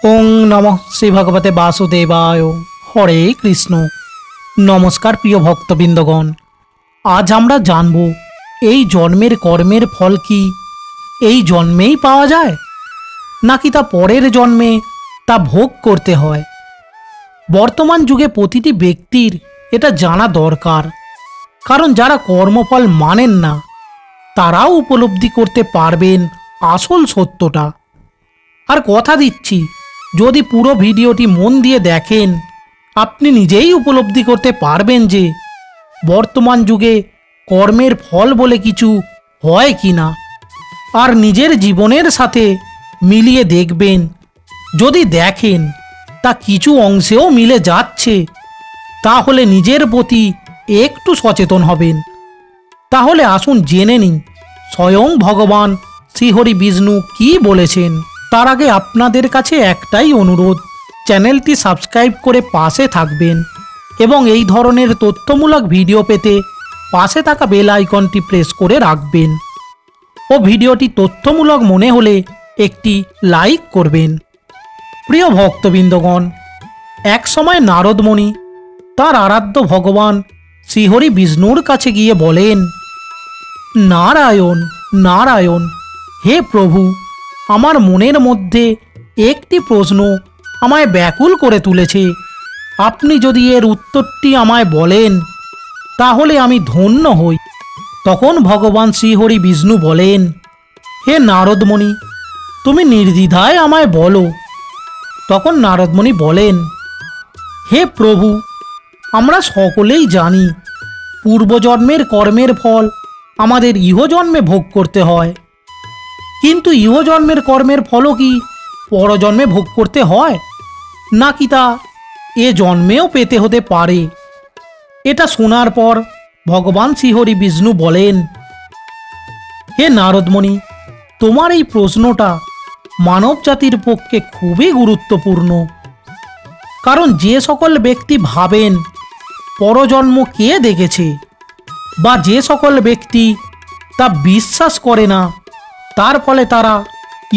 ওং নমঃ শ্রী ভগবতে বাসুদেবায়। হরে কৃষ্ণ। নমস্কার প্রিয় ভক্তবৃন্দগণ, আজ আমরা জানব এই জন্মের কর্মের ফল কি এই জন্মেই পাওয়া যায়, নাকি তা পরের জন্মে তা ভোগ করতে হয়। বর্তমান যুগে প্রতিটি ব্যক্তির এটা জানা দরকার, কারণ যারা কর্মফল মানেন না তারাও উপলব্ধি করতে পারবেন আসল সত্যটা। আর কথা দিচ্ছি, যদি পুরো ভিডিওটি মন দিয়ে দেখেন আপনি নিজেই উপলব্ধি করতে পারবেন যে বর্তমান যুগে কর্মের ফল বলে কিছু হয় কি না। আর নিজের জীবনের সাথে মিলিয়ে দেখবেন, যদি দেখেন তা কিছু অংশেও মিলে যাচ্ছে তাহলে নিজের প্রতি একটু সচেতন হবেন। তাহলে আসুন জেনে নিন স্বয়ং ভগবান শ্রীহরি বিষ্ণু কি বলেছেন। তার আগে আপনাদের কাছে একটাই অনুরোধ, চ্যানেলটি সাবস্ক্রাইব করে পাশে থাকবেন এবং এই ধরনের তথ্যমূলক ভিডিও পেতে পাশে থাকা বেল আইকনটি প্রেস করে রাখবেন ও ভিডিওটি তথ্যমূলক মনে হলে একটি লাইক করবেন। প্রিয় ভক্তবৃন্দগণ, এক সময় নারদমণি তার আরাধ্য ভগবান শ্রীহরি বিষ্ণুর কাছে গিয়ে বলেন, নারায়ণ নারায়ণ, হে প্রভু, আমার মনের মধ্যে একটি প্রশ্ন আমায় ব্যাকুল করে তুলেছে। আপনি যদি এর উত্তরটি আমায় বলেন তাহলে আমি ধন্য হই। তখন ভগবান শ্রীহরি বিষ্ণু বলেন, হে নারদমণি, তুমি নির্দ্বিধায় আমায় বলো। তখন নারদমণি বলেন, হে প্রভু, আমরা সকলেই জানি পূর্বজন্মের কর্মের ফল আমাদের ইহজন্মে ভোগ করতে হয়, কিন্তু ইহজন্মের কর্মের ফলও কি পরজন্মে ভোগ করতে হয়, নাকি তা এ জন্মেও পেতে হতে পারে। এটা শোনার পর ভগবান শ্রীহরি বিষ্ণু বলেন, হে নারদমণি, তোমার এই প্রশ্নটা মানব জাতির পক্ষে খুবই গুরুত্বপূর্ণ। কারণ যে সকল ব্যক্তি ভাবেন পরজন্ম কে দেখেছে, বা যে সকল ব্যক্তি তা বিশ্বাস করে না, তার ফলে তারা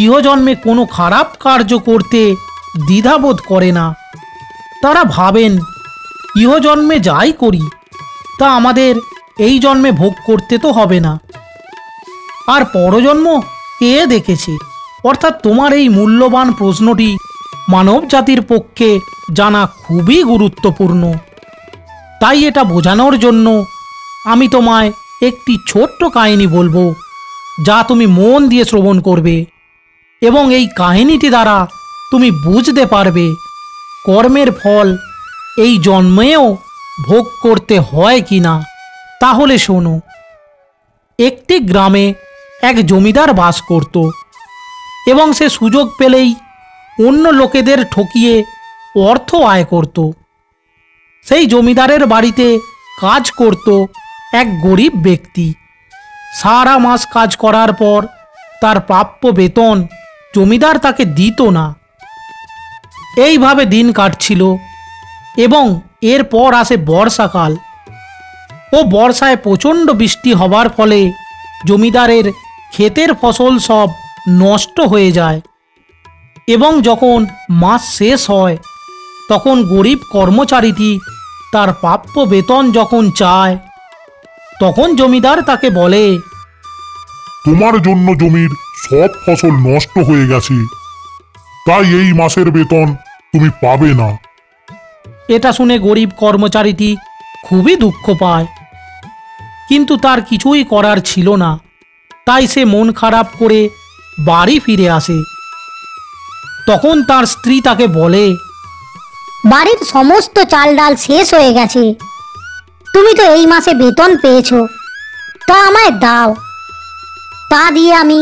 ইহজন্মে কোনো খারাপ কার্য করতে দ্বিধাবোধ করে না। তারা ভাবেন ইহজন্মে যাই করি তা আমাদের এই জন্মে ভোগ করতে তো হবে না, আর পরজন্ম কে দেখেছে। অর্থাৎ তোমার এই মূল্যবান প্রশ্নটি মানব জাতির পক্ষে জানা খুবই গুরুত্বপূর্ণ। তাই এটা বোঝানোর জন্য আমি তোমায় একটি ছোট্ট কাহিনী বলবো, যা তুমি মন দিয়ে শ্রবণ করবে এবং এই কাহিনীটি দ্বারা তুমি বুঝতে পারবে কর্মের ফল এই জন্মেও ভোগ করতে হয় কি না। তাহলে শোনো। একটি গ্রামে এক জমিদার বাস করত এবং সে সুযোগ পেলেই অন্য লোকেদের ঠকিয়ে অর্থ আয় করত। সেই জমিদারের বাড়িতে কাজ করত এক গরিব ব্যক্তি। সারা মাস কাজ করার পর তার প্রাপ্য বেতন জমিদার তাকে দিত না। এইভাবে দিন কাটছিল এবং এরপর আসে বর্ষাকাল ও বর্ষায় প্রচণ্ড বৃষ্টি হবার ফলে জমিদারের ক্ষেতের ফসল সব নষ্ট হয়ে যায় এবং যখন মাস শেষ হয় তখন গরিব কর্মচারীটি তার প্রাপ্য বেতন যখন চায় তখন জমিদার তাকে বলে, তোমার জন্য জমির সব ফসল নষ্ট হয়ে গেছে, তাই এই মাসের বেতন তুমি পাবে না। এটা শুনে গরিব কর্মচারীটি খুবই দুঃখ পায়, কিন্তু তার কিছুই করার ছিল না। তাই সে মন খারাপ করে বাড়ি ফিরে আসে। তখন তার স্ত্রী তাকে বলে, বাড়ির সমস্ত চাল ডাল শেষ হয়ে গেছে, তুমি তো এই মাসে বেতন পেয়েছো, তা আমায় দাও, তা দিয়ে আমি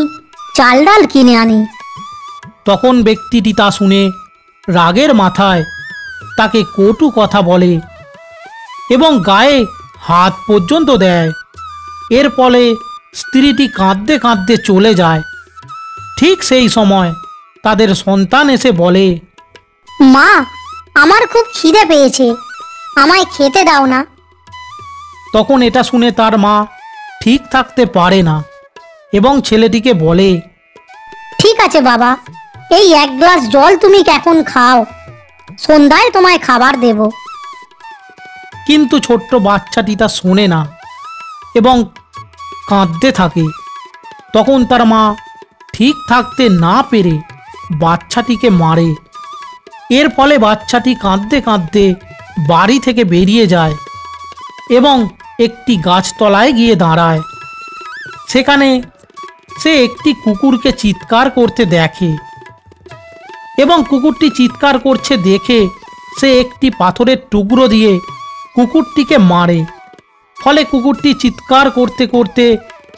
চাল ডাল কিনে আনি। তখন ব্যক্তিটি তা শুনে রাগের মাথায় তাকে কটু কথা বলে এবং গায়ে হাত পর্যন্ত দেয়। এর ফলে স্ত্রীটি কাঁদতে কাঁদতে চলে যায়। ঠিক সেই সময় তাদের সন্তান এসে বলে, মা, আমার খুব খিদে পেয়েছে, আমায় খেতে দাও না। তখন এটা শুনে তার মা ঠিক থাকতে পারে না এবং ছেলেটিকে বলে, ঠিক আছে বাবা, এই এক গ্লাস জল তুমি এখন খাও, সন্ধ্যায় তোমায় খাবার দেব। কিন্তু ছোট্ট বাচ্চাটি তা শোনে না এবং কাঁদতে থাকে। তখন তার মা ঠিক থাকতে না পেরে বাচ্চাটিকে মারে। এর ফলে বাচ্চাটি কাঁদতে কাঁদতে বাড়ি থেকে বেরিয়ে যায় এবং একটি গাছতলায় গিয়ে দাঁড়ায়। সেখানে সে একটি কুকুরকে চিৎকার করতে দেখে এবং কুকুরটি চিৎকার করছে দেখে সে একটি পাথরের টুকরো দিয়ে কুকুরটিকে মারে। ফলে কুকুরটি চিৎকার করতে করতে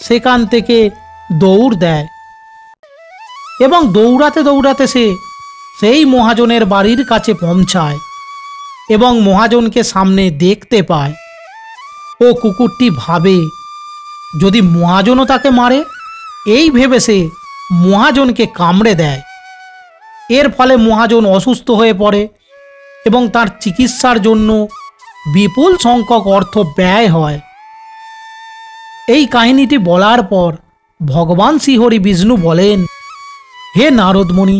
সেখান থেকে দৌড় দেয় এবং দৌড়াতে দৌড়াতে সে সেই মহাজনের বাড়ির কাছে পৌঁছায় এবং মহাজনকে সামনে দেখতে পায়। ও কুকুরটি ভাবে যদি মহাজনও তাকে মারে, এই ভেবে সে মহাজনকে কামড়ে দেয়। এর ফলে মহাজন অসুস্থ হয়ে পড়ে এবং তার চিকিৎসার জন্য বিপুল সংখ্যক অর্থ ব্যয় হয়। এই কাহিনীটি বলার পর ভগবান শ্রীহরি বিষ্ণু বলেন, হে নারদমণি,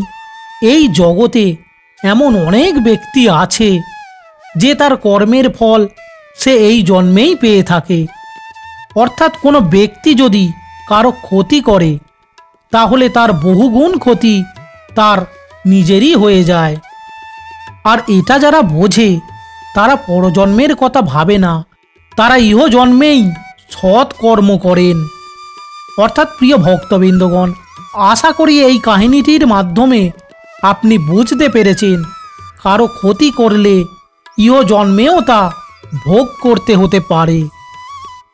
এই জগতে এমন অনেক ব্যক্তি আছে যে তার কর্মের ফল সে এই জন্মেই পেয়ে থাকে। অর্থাৎ কোনো ব্যক্তি যদি কারো ক্ষতি করে তাহলে তার বহুগুণ ক্ষতি তার নিজেরই হয়ে যায়। আর এটা যারা বোঝে তারা পরজন্মের কথা ভাবে না, তারা ইহ জন্মেই সৎ কর্ম করেন। অর্থাৎ প্রিয় ভক্তবৃন্দগণ, আশা করি এই কাহিনীটির মাধ্যমে আপনি বুঝতে পেরেছেন কারো ক্ষতি করলে ইহ জন্মেও তা ভোগ করতে হতে পারে।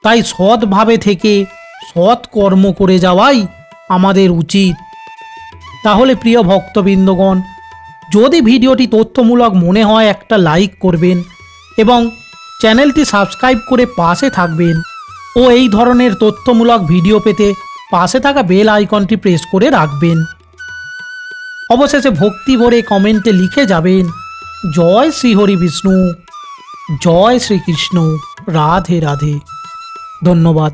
তাই সৎভাবে থেকে সৎ কর্ম করে যাওয়াই আমাদের উচিত। তাহলে প্রিয় ভক্তবৃন্দগণ, যদি ভিডিওটি তথ্যমূলক মনে হয় একটা লাইক করবেন এবং চ্যানেলটি সাবস্ক্রাইব করে পাশে থাকবেন ও এই ধরনের তথ্যমূলক ভিডিও পেতে পাশে থাকা বেল আইকনটি প্রেস করে রাখবেন। অবশেষে ভক্তি ভরে কমেন্টে লিখে যাবেন, জয় শ্রীহরি বিষ্ণু, জয় শ্রীকৃষ্ণ, রাধে রাধে। ধন্যবাদ।